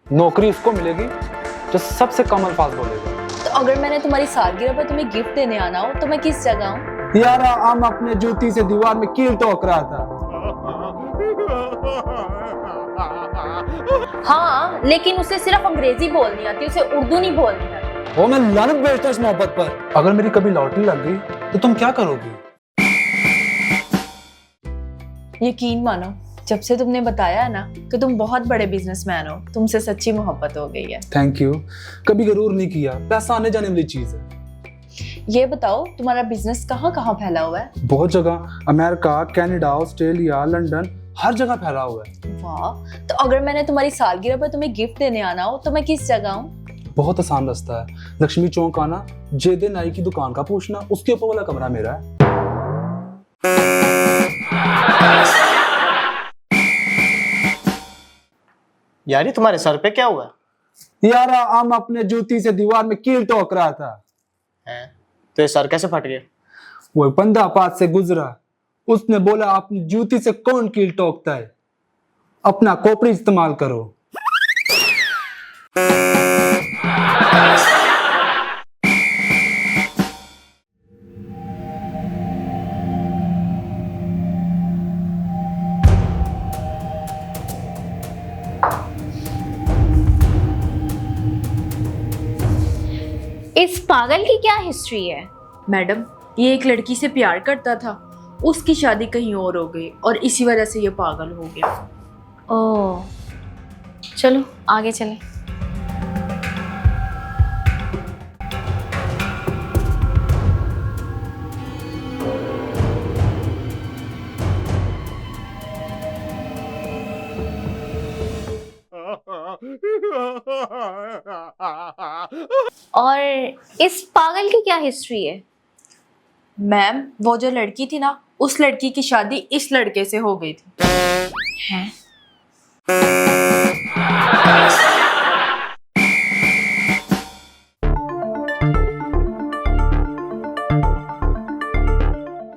नौकरी उसको मिलेगी जो सबसे कम अल्फाज बोलेगा। तो अगर मैंने तुम्हारी सालगिरह पर तुम्हें गिफ्ट देने आना हो तो मैं किस जगह हूँ? यार हम अपने जूती से दीवार में कील ठोक रहा था। हाँ, लेकिन उसे सिर्फ अंग्रेजी बोलनी आती, उसे उर्दू नहीं बोलनी आती। वो मैं लानत भेजता इस मोहब्बत पर। अगर मेरी कभी लॉटरी लग गई तो तुम क्या करोगी? यकीन मानो, जब से तुमने बताया है ना कि तुम बहुत बड़े बिजनेसमैन हो, तुमसे सच्ची मोहब्बत हो गई है। Thank you. कभी गरूर नहीं किया, पैसा आने जाने वाली चीज है। ये बताओ, तुम्हारा बिजनेस कहाँ कहाँ फैला हुआ है? बहुत जगह, अमेरिका, कनाडा, ऑस्ट्रेलिया, लंदन, हर जगह फैला हुआ है। वाह, तो अगर मैंने तुम्हारी सालगिरह पर तुम्हें गिफ्ट देने आना हो तो मैं किस जगह हूँ? बहुत आसान रास्ता है। लक्ष्मी चौक आना, जेदे नाई की दुकान का पूछना, उसके ऊपर वाला कमरा मेरा है। यार ये तुम्हारे सर पे क्या हुआ यार हम अपने जूती से दीवार में कील ठोक रहा था। है? तो ये सर कैसे फट गया? वो बंदा पास से गुजरा, उसने बोला अपनी जूती से कौन कील ठोकता है, अपना खोपड़ी इस्तेमाल करो। इस पागल की क्या हिस्ट्री है? मैडम, ये एक लड़की से प्यार करता था, उसकी शादी कहीं और हो गई और इसी वजह से ये पागल हो गया। ओह, चलो आगे चलें। और इस पागल की क्या हिस्ट्री है? मैम, वो जो लड़की थी ना, उस लड़की की शादी इस लड़के से हो गई थी। हैं?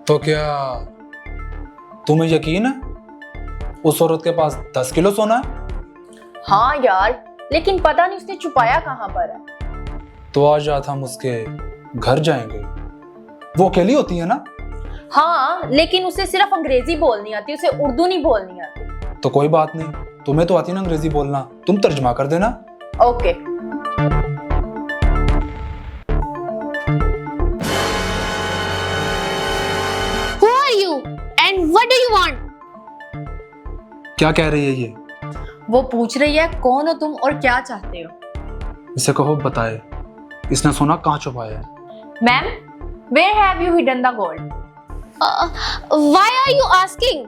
तो क्या तुम्हें यकीन है उस औरत के पास 10 किलो सोना है? हाँ यार, लेकिन पता नहीं उसने छुपाया कहाँ पर है। तो आज रात हम उसके घर जाएंगे। वो अकेली होती है ना? हाँ, लेकिन उसे सिर्फ अंग्रेजी बोलनी आती, उसे उर्दू नहीं बोलनी आती। तो कोई बात नहीं, तुम्हें तो आती ना अंग्रेजी बोलना, तुम तर्जमा कर देना। Okay. Who are you and what do you want? क्या कह रही है ये? वो पूछ रही है कौन हो तुम और क्या चाहते हो। इसे कहो बताए, इसने सोना कहाँ छुपाया है? Ma'am, where have you hidden the gold? Why are you asking?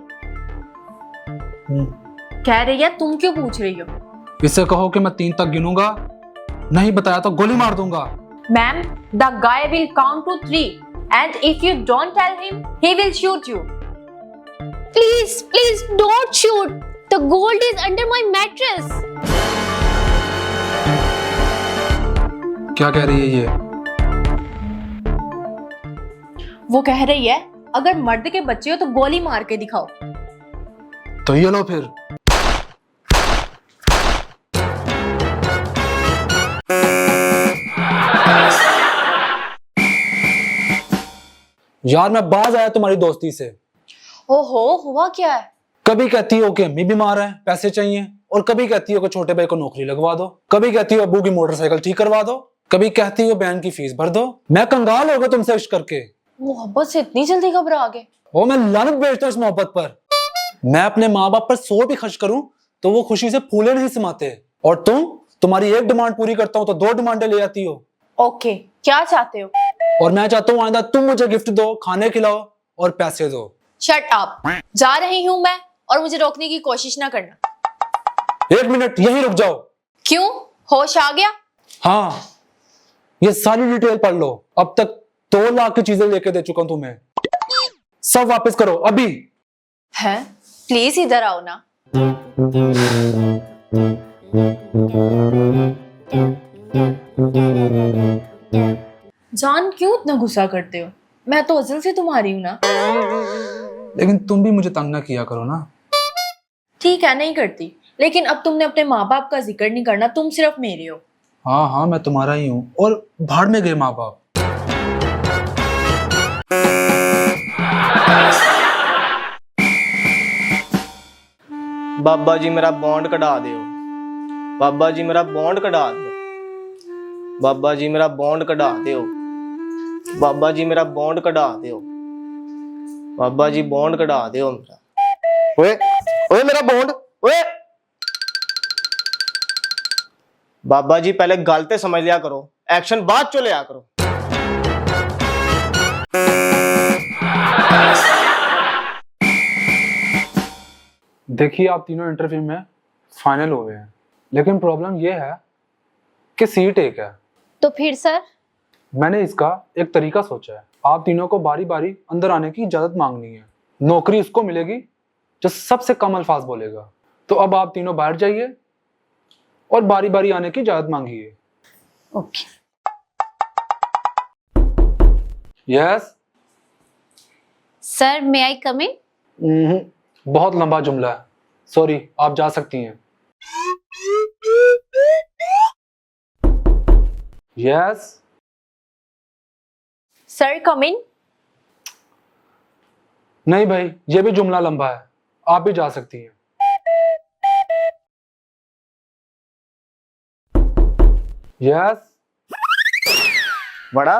कह रही है तुम क्यों पूछ रही हो? इसे कहो कि मैं 3 तक गिनूंगा, नहीं बताया तो गोली मार दूंगा। Ma'am, the guy will count to 3 and if you don't tell him, he will shoot you. Please, please don't shoot. The gold is under my mattress. क्या कह रही है ये? वो कह रही है अगर मर्द के बच्चे हो तो गोली मार के दिखाओ। तो ये लो फिर। यार मैं बाज आया तुम्हारी दोस्ती से। ओहो, हुआ क्या है? कभी कहती हो कि अम्मी बीमार है, पैसे चाहिए, और कभी कहती हो कि छोटे भाई को नौकरी लगवा दो, कभी कहती हो अब्बू की मोटरसाइकिल ठीक करवा दो, कभी कहती हो बहन की फीस भर दो। मैं कंगाल हो गया तुमसे इश्क करके। मोहब्बत से इतनी जल्दी घबरा गए? वो मैं लानत भेजता हूं इस मोहब्बत पर। मैं अपने माँ बाप पर 100 भी खर्च करूं तो वो खुशी से फूले नहीं समाते, और तुम्हारी एक डिमांड पूरी करता हूं तो 2 डिमांडें ले आती हो। ओके, क्या चाहते हो? और मैं चाहता हूँ आइंदा तुम मुझे गिफ्ट दो, खाने खिलाओ और पैसे दो। शट अप, जा रही हूँ मैं, और मुझे रोकने की कोशिश ना करना। 1 मिनट यहीं रुक जाओ। क्यों, होश आ गया? हाँ, ये सारी डिटेल पढ़ लो। अब तक 2 लाख की चीजें लेके दे चुका हूं तुम्हें, सब वापस करो अभी। है, प्लीज इधर आओ ना। जान क्यों इतना गुस्सा करते हो? मैं तो अज़ल से तुम्हारी हूं ना। लेकिन तुम भी मुझे तंग ना किया करो ना। ठीक है, नहीं करती, लेकिन अब तुमने अपने माँ बाप का जिक्र नहीं करना, तुम सिर्फ मेरे हो। हाँ हाँ, मैं तुम्हारा ही हूँ। और भाड़ में गए माँ बाप। बाबा जी मेरा बॉन्ड कढ़ा दियो, बाबा जी मेरा बॉन्ड कढ़ा दियो, बाबा जी मेरा बॉन्ड कढ़ा दियो, बाबा जी मेरा बॉन्ड कढ़ा दियो, बाबा जी बॉन्ड कढ़ा दियो मेरा। ओए ओए मेरा बॉन्ड, ओए बाबा जी पहले गलते समझ लिया करो, एक्शन बाद चो लिया करो। देखिए, आप तीनों इंटरव्यू में फाइनल हुए हैं, लेकिन प्रॉब्लम यह है कि सीट एक है। तो फिर सर? मैंने इसका एक तरीका सोचा है। आप तीनों को बारी बारी अंदर आने की इजाजत मांगनी है। नौकरी उसको मिलेगी जो सबसे कम अल्फाज बोलेगा। तो अब आप तीनों बाहर जाइए और बारी बारी आने की इजाजत मांगिए। ओके। यस। सर मे आई कम इन? बहुत लंबा जुमला है, सॉरी, आप जा सकती हैं। यस। सर कम इन? नहीं भाई, ये भी जुमला लंबा है, आप भी जा सकती हैं। यस। बड़ा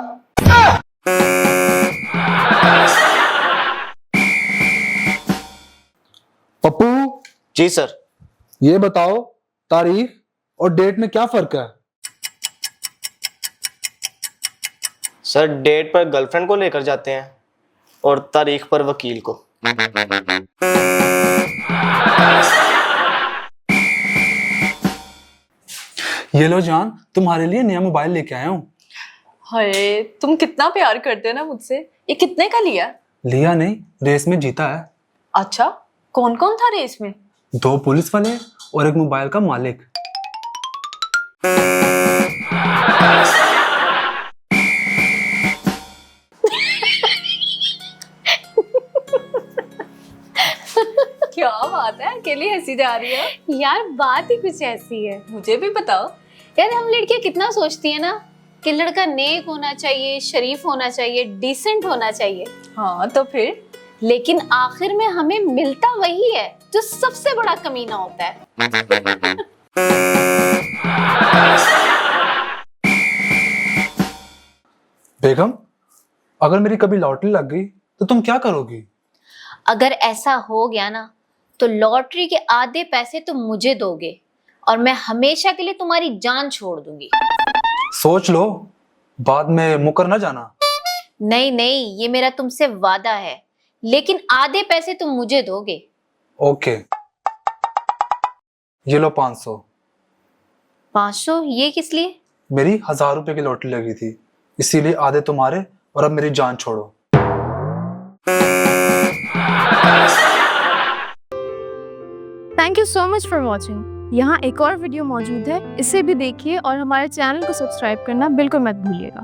पप्पू, जी सर। ये बताओ, तारीख और डेट में क्या फर्क है? सर डेट पर गर्लफ्रेंड को लेकर जाते हैं और तारीख पर वकील को। ये लो जान, तुम्हारे लिए नया मोबाइल लेके आया हूँ। हाय, तुम कितना प्यार करते हो ना मुझसे। ये कितने का लिया? लिया नहीं, रेस में जीता है। अच्छा, कौन कौन था रेस में? 2 पुलिस वाले और एक मोबाइल का मालिक। क्या बात है, अकेली हंसी जा रही है। यार बात ही कुछ ऐसी है। मुझे भी बताओ। यार हम लड़कियां कितना सोचती है ना कि लड़का नेक होना चाहिए, शरीफ होना चाहिए, डिसेंट होना चाहिए, हाँ तो फिर? लेकिन आखिर में हमें मिलता वही है जो सबसे बड़ा कमीना होता है। बेगम, अगर मेरी कभी लॉटरी लग गई तो तुम क्या करोगी? अगर ऐसा हो गया ना तो लॉटरी के आधे पैसे तुम मुझे दोगे और मैं हमेशा के लिए तुम्हारी जान छोड़ दूंगी। सोच लो, बाद में मुकर ना जाना। नहीं नहीं, ये मेरा तुमसे वादा है, लेकिन आधे पैसे तुम मुझे दोगे। ओके, ये लो 500। 500? ये किस लिए? मेरी 1000 रुपए की लॉटरी लगी थी, इसीलिए आधे तुम्हारे और अब मेरी जान छोड़ो। Thank you so much for watching. यहाँ एक और वीडियो मौजूद है, इसे भी देखिए और हमारे चैनल को सब्सक्राइब करना बिल्कुल मत भूलिएगा।